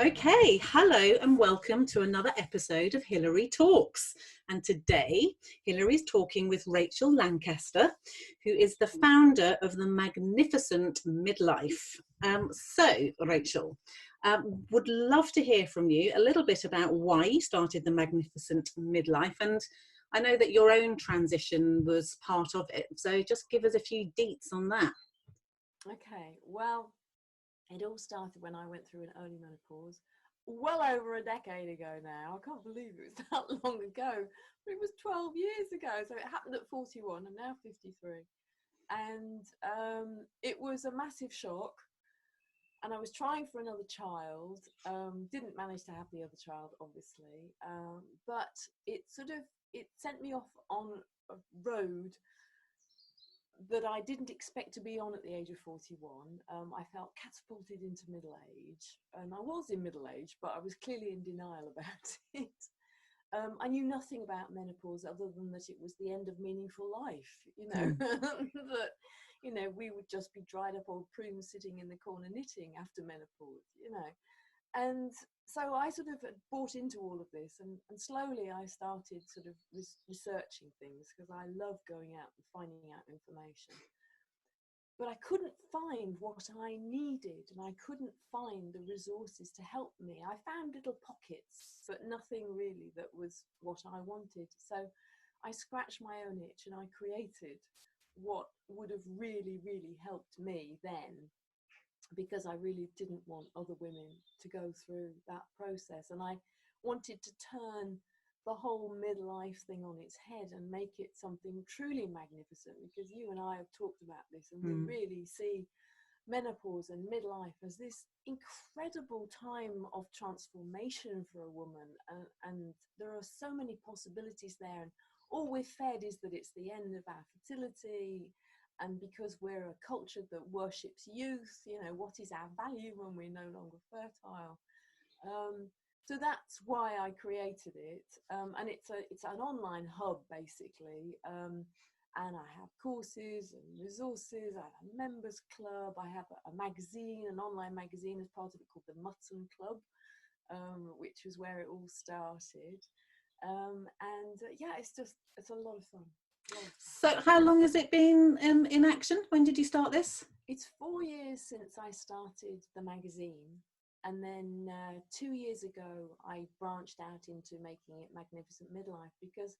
Okay, hello and welcome to another episode of Hilary Talks. And today, Hilary's talking with Rachel Lankester, who is the founder of the magnificent Midlife. Rachel, would love to hear from you a little bit about why you started the magnificent Midlife. And I know that your own transition was part of it. So just give us a few deets on that. Okay, well, it all started when I went through an early menopause, well over a decade ago now. I can't believe it was that long ago, but it was 12 years ago. So it happened at 41. I'm now 53. And it was a massive shock. And I was trying for another child, didn't manage to have the other child, obviously. But it sent me off on a road that I didn't expect to be on at the age of 41. I felt catapulted into middle age, and I was in middle age, but I was clearly in denial about it. I knew nothing about menopause other than that it was the end of meaningful life, that, we would just be dried up old prunes sitting in the corner knitting after menopause, And so I sort of bought into all of this, and slowly I started sort of researching things because I love going out and finding out information. But I couldn't find what I needed, and I couldn't find the resources to help me. I found little pockets, but nothing really that was what I wanted. So I scratched my own itch and I created what would have really, really helped me then, because I really didn't want other women to go through that process. And I wanted to turn the whole midlife thing on its head and make it something truly magnificent, because you and I have talked about this, and we really see menopause and midlife as this incredible time of transformation for a woman. And there are so many possibilities there. And all we're fed is that it's the end of our fertility. And because we're a culture that worships youth, what is our value when we're no longer fertile? So that's why I created it. And it's an online hub, basically. And I have courses and resources. I have a members club. I have a magazine, an online magazine as part of it called the Mutton Club, which was where it all started. It's a lot of fun. So how long has it been in action? When did you start this? It's 4 years since I started the magazine. And then 2 years ago, I branched out into making it Magnificent Midlife, because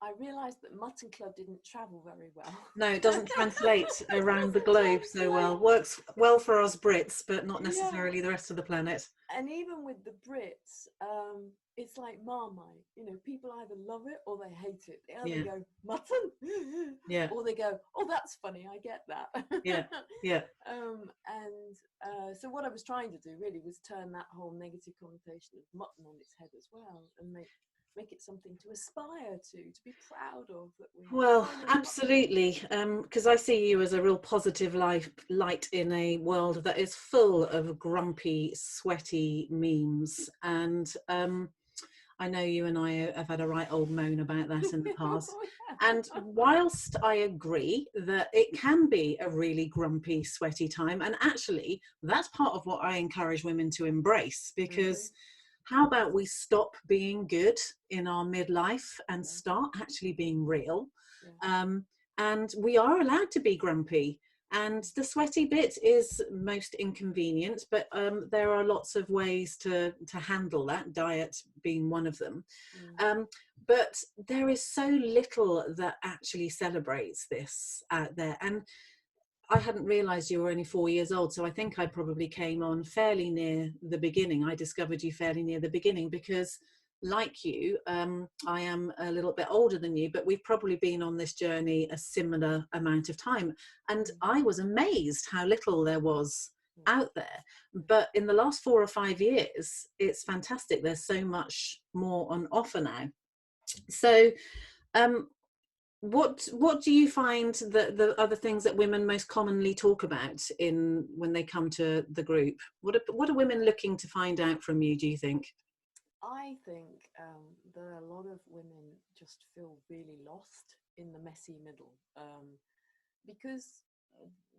I realised that Mutton Club didn't travel very well. No, it doesn't translate around the globe so well. Works well for us Brits, but not necessarily the rest of the planet. And even with the Brits, it's like Marmite. People either love it or they hate it. They either go, mutton? Or they go, oh, that's funny, I get that. So what I was trying to do really was turn that whole negative connotation of mutton on its head as well, and make it something to aspire to be proud of. Well, absolutely, because I see you as a real positive light in a world that is full of grumpy, sweaty memes. And I know you and I have had a right old moan about that in the past. And whilst I agree that it can be a really grumpy, sweaty time, and actually that's part of what I encourage women to embrace, because how about we stop being good in our midlife and start actually being real? And we are allowed to be grumpy. And the sweaty bit is most inconvenient, but there are lots of ways to handle that, diet being one of them. But there is so little that actually celebrates this out there. And I hadn't realised you were only 4 years old, so I think I probably came on fairly near the beginning. I discovered you fairly near the beginning because, like you, I am a little bit older than you, but we've probably been on this journey a similar amount of time. And I was amazed how little there was out there. But in the last 4 or 5 years, it's fantastic. There's so much more on offer now. So what do you find that the other things that women most commonly talk about when they come to the group? What are women looking to find out from you, do you think? I think that a lot of women just feel really lost in the messy middle, because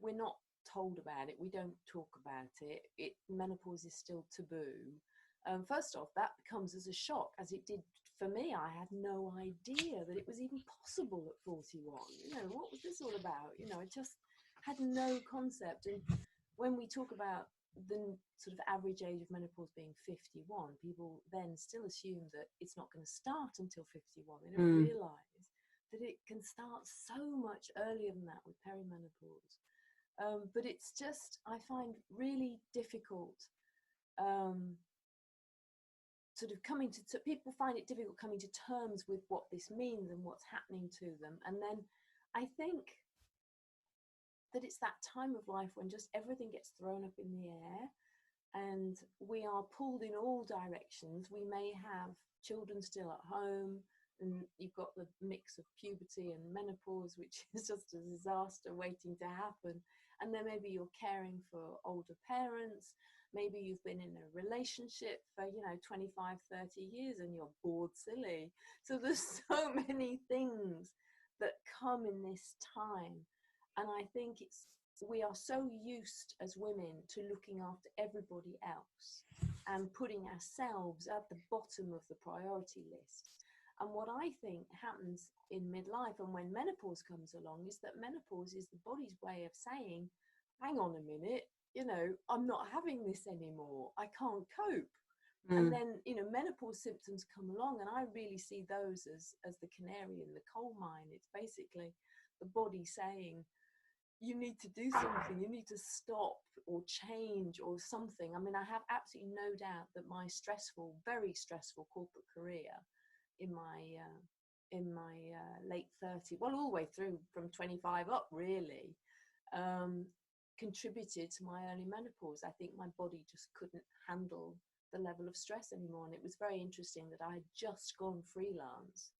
we're not told about it. We don't talk about it. Menopause is still taboo. First off, that comes as a shock, as it did for me. I had no idea that it was even possible at 41. You know, what was this all about? You know, I just had no concept. And when we talk about the sort of average age of menopause being 51, people then still assume that it's not going to start until 51. They don't realize that it can start so much earlier than that with perimenopause. But it's just, I find really difficult sort of people find it difficult coming to terms with what this means and what's happening to them. And then I think that it's that time of life when just everything gets thrown up in the air and we are pulled in all directions. We may have children still at home, and you've got the mix of puberty and menopause, which is just a disaster waiting to happen. And then maybe you're caring for older parents. Maybe you've been in a relationship for, 25, 30 years and you're bored silly. So there's so many things that come in this time. And I think we are so used as women to looking after everybody else and putting ourselves at the bottom of the priority list. And what I think happens in midlife and when menopause comes along is that menopause is the body's way of saying, hang on a minute, I'm not having this anymore. I can't cope. And then, menopause symptoms come along, and I really see those as the canary in the coal mine. It's basically the body saying, you need to do something, you need to stop or change or something. I mean, I have absolutely no doubt that my very stressful corporate career in my late 30s, well, all the way through from 25 up, really, contributed to my early menopause. I think my body just couldn't handle the level of stress anymore. And it was very interesting that I had just gone freelance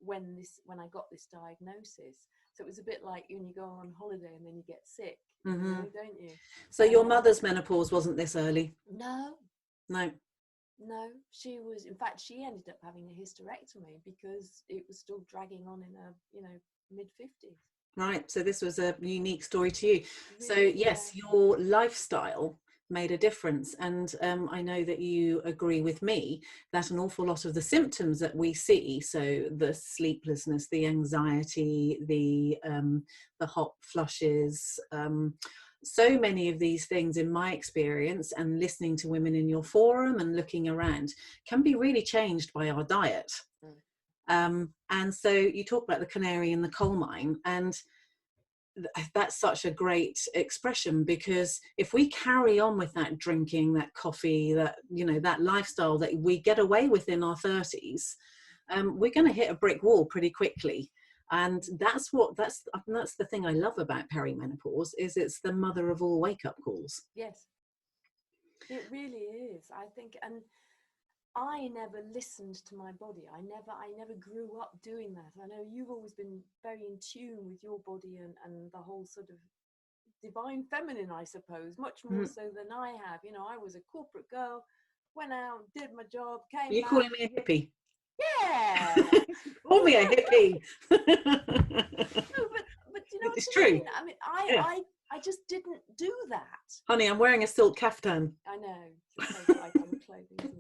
when I got this diagnosis. So it was a bit like when you go on holiday and then you get sick, don't you? So your mother's menopause wasn't this early? No. She was, in fact, she ended up having a hysterectomy because it was still dragging on in her, mid-50s. Right. So this was a unique story to you. Really, so yes, your lifestyle made a difference. And I know that you agree with me that an awful lot of the symptoms that we see, so the sleeplessness, the anxiety, the hot flushes, so many of these things, in my experience and listening to women in your forum and looking around, can be really changed by our diet. And so you talk about the canary in the coal mine, and that's such a great expression, because if we carry on with that drinking, that coffee, that that lifestyle that we get away with in our 30s, we're going to hit a brick wall pretty quickly. And that's the thing I love about perimenopause, is it's the mother of all wake-up calls. Yes, it really is, I think. And I never listened to my body. I never grew up doing that. I know you've always been very in tune with your body and the whole sort of divine feminine, I suppose, much more so than I have. I was a corporate girl, went out, did my job, came back. You're calling me a hippie? Yeah. Call me a hippie. No, but it's true. I mean, I just didn't do that. Honey, I'm wearing a silk caftan. I know. It's so tight on the clothing.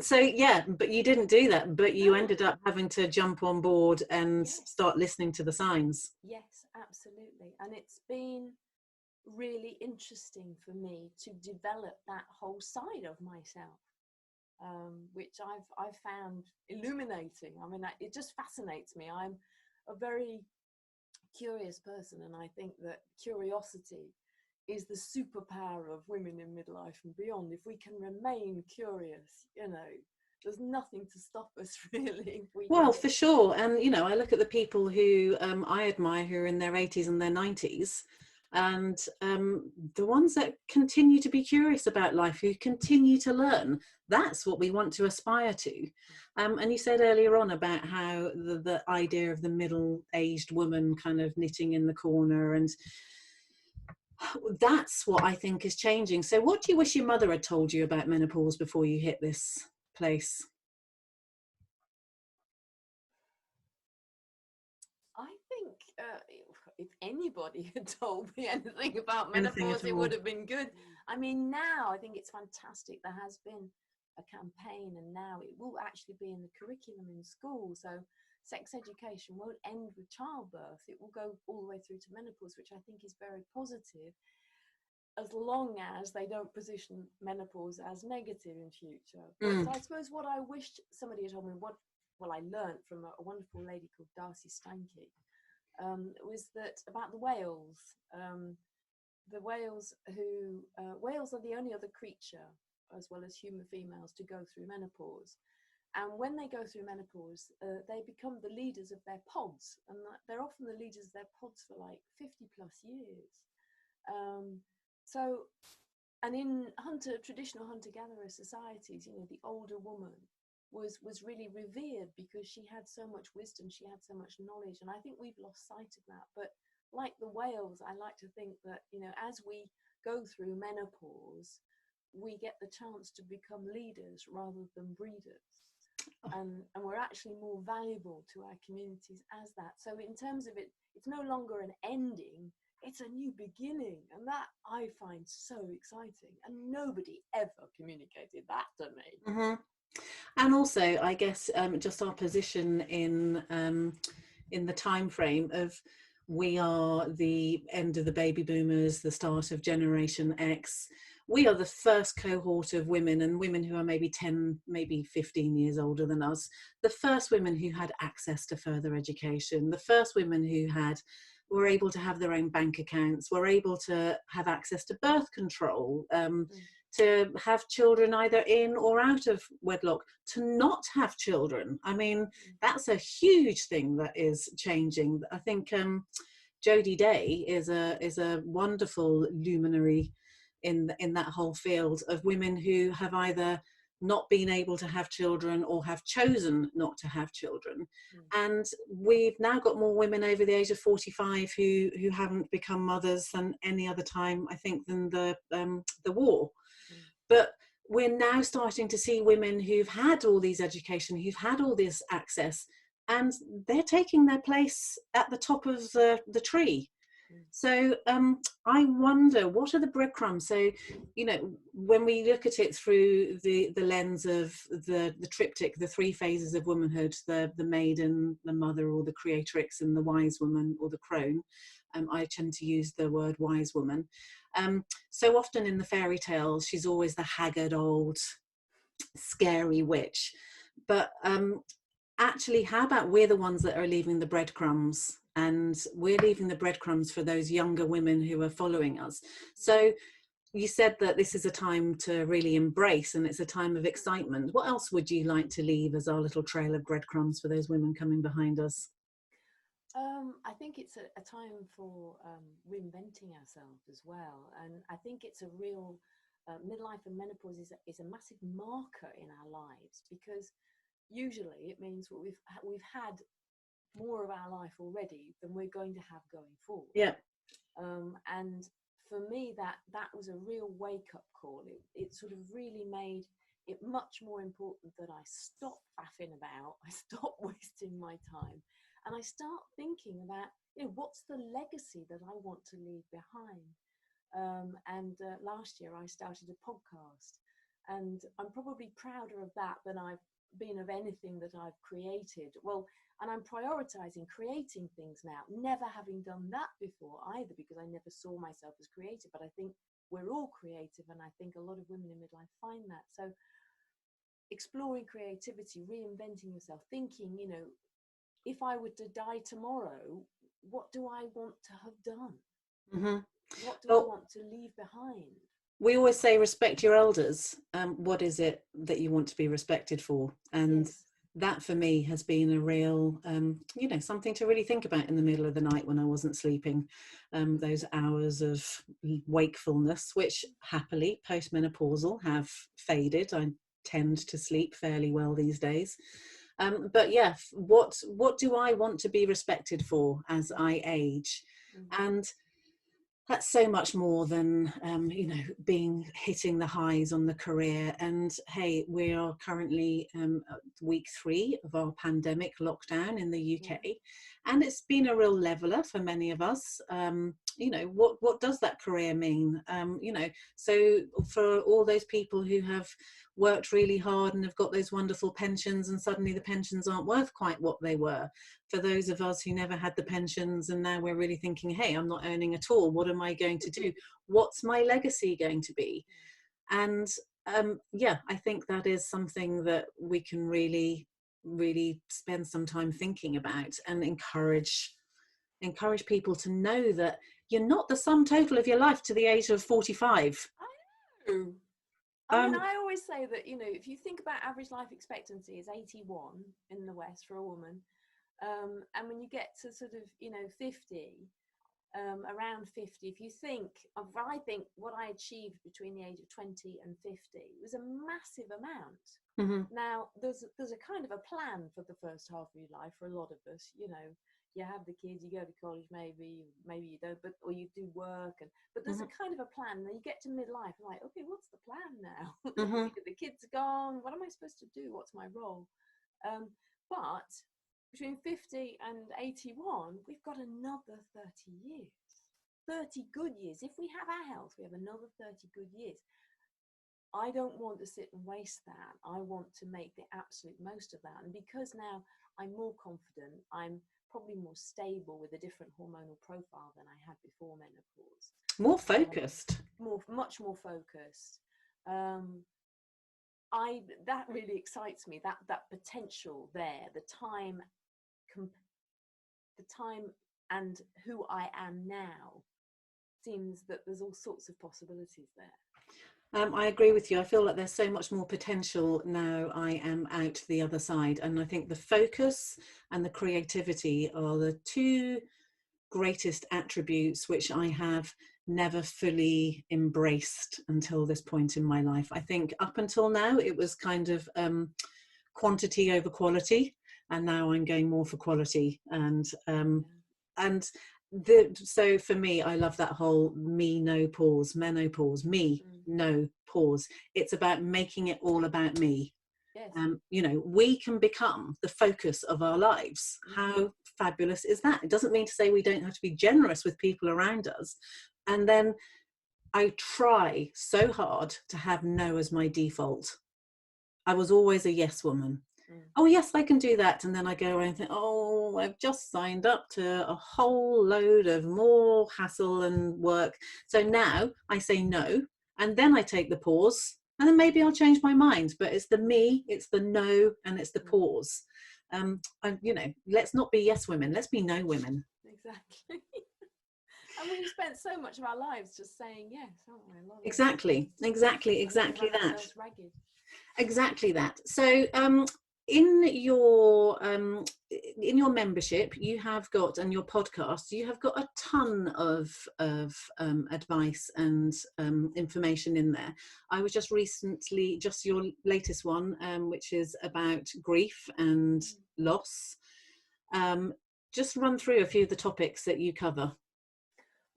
So yeah, but you didn't do that, but you ended up having to jump on board and start listening to the signs. Yes, absolutely. And it's been really interesting for me to develop that whole side of myself, which I've found illuminating. I mean, it just fascinates me. I'm a very curious person, and I think that curiosity is the superpower of women in midlife and beyond. If we can remain curious, there's nothing to stop us, really. Well, for sure. And I look at the people who I admire, who are in their 80s and their 90s, and the ones that continue to be curious about life, who continue to learn. That's what we want to aspire to. And you said earlier on about how the idea of the middle-aged woman kind of knitting in the corner, and that's what I think is changing. So what do you wish your mother had told you about menopause before you hit this place? I think if anybody had told me anything about Anything menopause, at it all. would have been good. I mean, now I think it's fantastic. There has been a campaign, and now it will actually be in the curriculum in school. So sex education won't end with childbirth. It will go all the way through to menopause, which I think is very positive, as long as they don't position menopause as negative in future. But Mm. I suppose what I wished somebody had told me, well, I learned from a wonderful lady called Darcy Stanky, was that about the whales. The whales whales are the only other creature, as well as human females, to go through menopause. And when they go through menopause, they become the leaders of their pods, and they're often the leaders of their pods for like 50 plus years. So, and in traditional hunter-gatherer societies, you know, the older woman was really revered because she had so much wisdom, she had so much knowledge, and I think we've lost sight of that. But like the whales, I like to think that, you know, as we go through menopause, we get the chance to become leaders rather than breeders. And we're actually more valuable to our communities as that. So in terms of it, it's no longer an ending, it's a new beginning. And that I find so exciting. And nobody ever communicated that to me. Mm-hmm. And also, I guess, just our position in the time frame of, we are the end of the baby boomers, the start of Generation X. We are the first cohort of women, and women who are maybe 10, maybe 15 years older than us, the first women who had access to further education, the first women who were able to have their own bank accounts, were able to have access to birth control, to have children either in or out of wedlock, to not have children. I mean, that's a huge thing that is changing. I think Jodie Day is a wonderful luminary in that whole field of women who have either not been able to have children or have chosen not to have children. And we've now got more women over the age of 45 who haven't become mothers than any other time, I think, than the war. But we're now starting to see women who've had all these education, who've had all this access, and they're taking their place at the top of the tree. So I wonder, what are the breadcrumbs? So, you know, when we look at it through the lens of the triptych, the three phases of womanhood, the maiden, the mother, or the creatrix, and the wise woman, or the crone, I tend to use the word wise woman. So often in the fairy tales, she's always the haggard old scary witch. But actually, how about we're the ones that are leaving the breadcrumbs, and we're leaving the breadcrumbs for those younger women who are following us? So you said that this is a time to really embrace, and it's a time of excitement. What else would you like to leave as our little trail of breadcrumbs for those women coming behind us? I think it's a time for reinventing ourselves as well. And I think it's a real midlife and menopause is a massive marker in our lives, because usually it means we've had more of our life already than we're going to have going forward. Yeah. And for me, that was a real wake-up call. It sort of really made it much more important that I stop faffing about, I stop wasting my time, and I start thinking about, you know, what's the legacy that I want to leave behind. And last year I started a podcast, and I'm probably prouder of that than I've been of anything that I've created. Well, and I'm prioritizing creating things now, never having done that before either, because I never saw myself as creative. But I think we're all creative, and I think a lot of women in midlife find that. So exploring creativity, reinventing yourself, thinking, you know, if I were to die tomorrow, what do I want to have done? Mm-hmm. What do I want to leave behind? We always say respect your elders. What is it that you want to be respected for? And Yes. That for me has been a real, you know, something to really think about in the middle of the night when I wasn't sleeping. Those hours of wakefulness, which happily postmenopausal have faded. I tend to sleep fairly well these days. But yeah, what do I want to be respected for as I age? And That's so much more than hitting the highs on the career. And hey, we are currently at week 3 of our pandemic lockdown in the Yeah. UK, and it's been a real leveler for many of us. What does that career mean? So for all those people who have worked really hard and have got those wonderful pensions, and suddenly the pensions aren't worth quite what they were, for those of us who never had the pensions and now we're really thinking, hey, I'm not earning at all, what am I going to do, what's my legacy going to be? And I think that is something that we can really spend some time thinking about, and encourage people to know that you're not the sum total of your life to the age of 45. I know. I mean, I always say that, if you think about average life expectancy is 81 in the West for a woman, and when you get to sort of, 50, around 50, if you think of, I think what I achieved between the age of 20 and 50 was a massive amount. Mm-hmm. Now, there's a kind of a plan for the first half of your life for a lot of us, you have the kids, you go to college, maybe you don't, or you do work, but there's Mm-hmm. a kind of a plan. Then you get to midlife, and like, okay, what's the plan now? Mm-hmm. The kids are gone. What am I supposed to do? What's my role? But between 50 and 81, we've got another 30 years. 30 good years. If we have our health, we have another 30 good years. I don't want to sit and waste that. I want to make the absolute most of that. And because now I'm more confident, I'm probably more stable with a different hormonal profile than I had before menopause. More focused. Much more focused. That really excites me. That potential there, the time and who I am now, seems that there's all sorts of possibilities there. I agree with you. I feel like there's so much more potential now I am out the other side. And I think the focus and the creativity are the two greatest attributes which I have never fully embraced until this point in my life. I think up until now, it was kind of quantity over quality. And now I'm going more for quality. So for me, I love that whole me, no pause, menopause, me, no pause. It's about making it all about me. Yes. We can become the focus of our lives. How fabulous is that? It doesn't mean to say we don't have to be generous with people around us. And then I try so hard to have no as my default. I was always a yes woman. Oh yes, I can do that. And then I go around and think, oh, I've just signed up to a whole load of more hassle and work. So now I say no, and then I take the pause, and then maybe I'll change my mind. But it's the me, it's the no, and it's the pause. Let's not be yes women, let's be no women. Exactly. And we've spent so much of our lives just saying yes, haven't we? Exactly that. Ragged. Exactly that. So in your membership, you have got, and your podcast, you have got a ton of advice and information in there. I was just recently, just your latest one, which is about grief and loss. Just run through a few of the topics that you cover.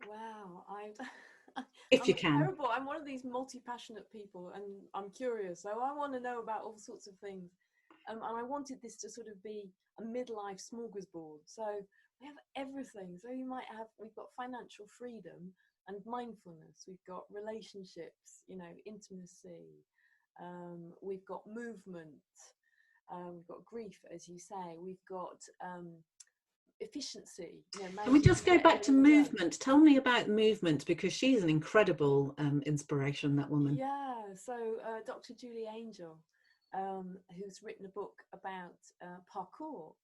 Wow, if you can. Terrible. I'm one of these multi-passionate people, and I'm curious, so I want to know about all sorts of things. And I wanted this to sort of be a midlife smorgasbord. So we have everything. So we've got financial freedom and mindfulness. We've got relationships, intimacy. We've got movement. We've got grief, as you say. We've got efficiency. Can we just go back to movement? Done. Tell me about movement, because she's an incredible inspiration, that woman. Yeah, so Dr. Julie Angel, who's written a book about parkour,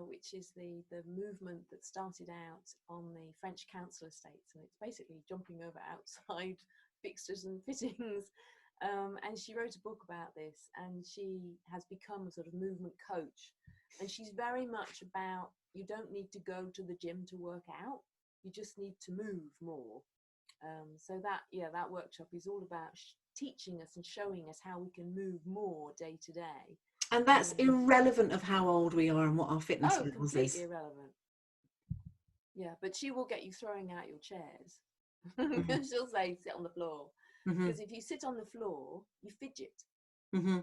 which is the movement that started out on the French council estates, and it's basically jumping over outside fixtures and fittings. And she wrote a book about this, and she has become a sort of movement coach. And she's very much about, you don't need to go to the gym to work out, you just need to move more. So that workshop is all about teaching us and showing us how we can move more day to day. And that's irrelevant of how old we are and what our fitness levels is. Completely irrelevant. Yeah, but she will get you throwing out your chairs. Mm-hmm. She'll say sit on the floor, Mm-hmm. because if you sit on the floor, you fidget. Mm-hmm.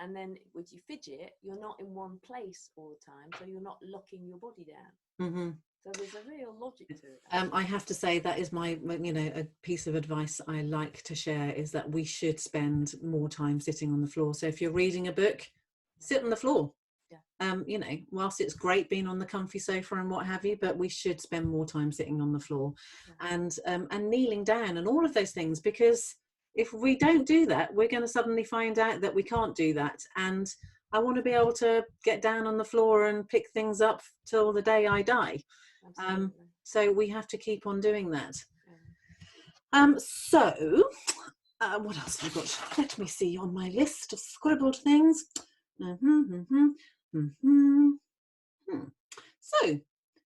And then with you fidget, you're not in one place all the time, so you're not locking your body down. Mm-hmm. So there's a real logic to it. I have to say that is my, a piece of advice I like to share, is that we should spend more time sitting on the floor. So if you're reading a book, sit on the floor. Yeah. Whilst it's great being on the comfy sofa and what have you, but we should spend more time sitting on the floor, Yeah. and kneeling down and all of those things, because if we don't do that, we're going to suddenly find out that we can't do that. And I want to be able to get down on the floor and pick things up till the day I die. Absolutely. So we have to keep on doing that. Yeah. So what else have I got? Let me see on my list of scribbled things. So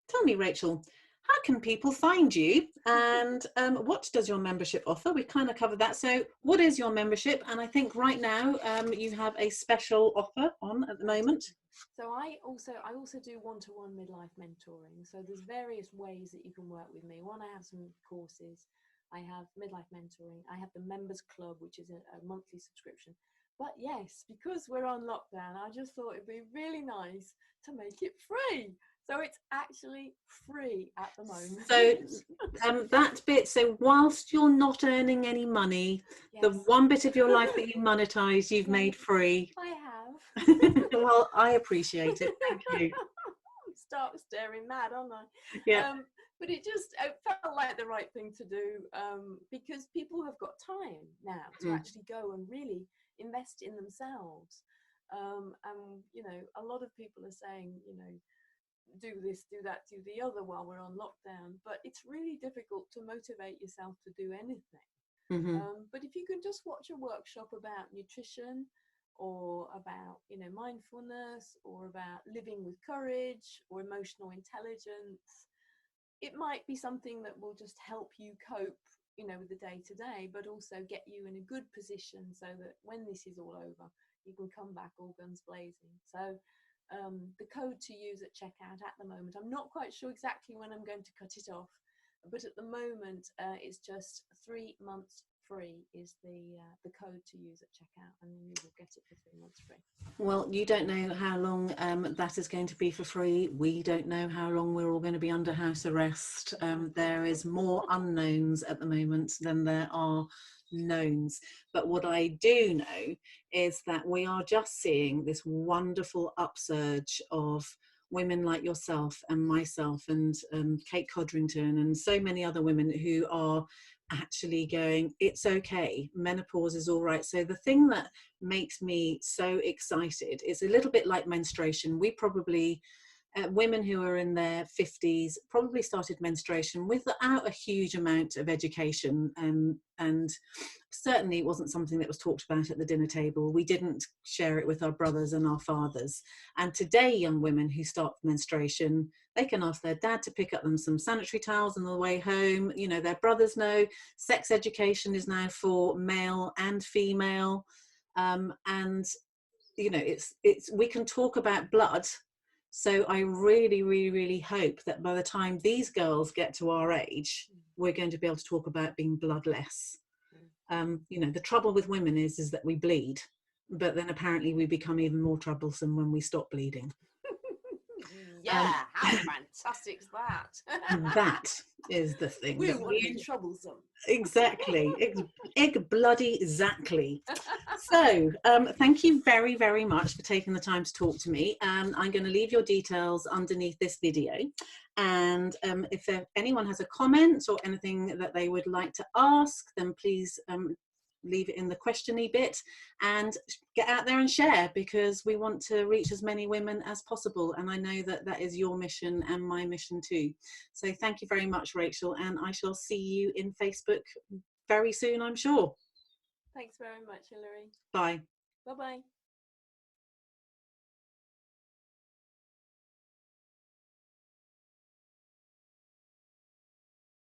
tell me, Rachel, how can people find you, and what does your membership offer? We kind of covered that. So what is your membership? And I think right now you have a special offer on at the moment. So I also do one-to-one midlife mentoring. So there's various ways that you can work with me. One, I have some courses. I have midlife mentoring. I have the members club, which is a monthly subscription. But yes, because we're on lockdown, I just thought it'd be really nice to make it free. So it's actually free at the moment. So that bit, so whilst you're not earning any money, yes. the one bit of your life that you monetize, you've made free. I have. Well, I appreciate it. Thank you. Start staring mad, aren't I? Yeah. But it felt like the right thing to do, because people have got time now to actually go and really invest in themselves. And a lot of people are saying, do this, do that, do the other while we're on lockdown. But it's really difficult to motivate yourself to do anything. But if you can just watch a workshop about nutrition, or about mindfulness, or about living with courage, or emotional intelligence, it might be something that will just help you cope with the day to day, but also get you in a good position so that when this is all over, you can come back all guns blazing. So the code to use at checkout at the moment, I'm not quite sure exactly when I'm going to cut it off, but at the moment it's just 3 months free is the code to use at checkout, and then you will get it for 3 months free. Well, you don't know how long that is going to be for free. We don't know how long we're all going to be under house arrest. There is more unknowns at the moment than there are knowns. But what I do know is that we are just seeing this wonderful upsurge of women like yourself and myself and Kate Codrington and so many other women who are actually going, it's okay, menopause is all right. So the thing that makes me so excited, it's a little bit like menstruation. We probably women who are in their 50s probably started menstruation without a huge amount of education, and certainly it wasn't something that was talked about at the dinner table. We didn't share it with our brothers and our fathers. And today young women who start menstruation, they can ask their dad to pick up them some sanitary towels on the way home. Their brothers know sex education is now for male and female. And it's we can talk about blood. So I really, really, really hope that by the time these girls get to our age, we're going to be able to talk about being bloodless. The trouble with women is that we bleed, but then apparently we become even more troublesome when we stop bleeding. Yeah, how fantastic is that? That is the thing. We want to be troublesome. Exactly. Egg bloody exactly. So thank you very, very much for taking the time to talk to me. I'm going to leave your details underneath this video. And if anyone has a comment or anything that they would like to ask, then please leave it in the question-y bit and get out there and share, because we want to reach as many women as possible, and I know that that is your mission and my mission too. So thank you very much, Rachel, and I shall see you in Facebook very soon, I'm sure. Thanks very much, Hilary. Bye. Bye-bye.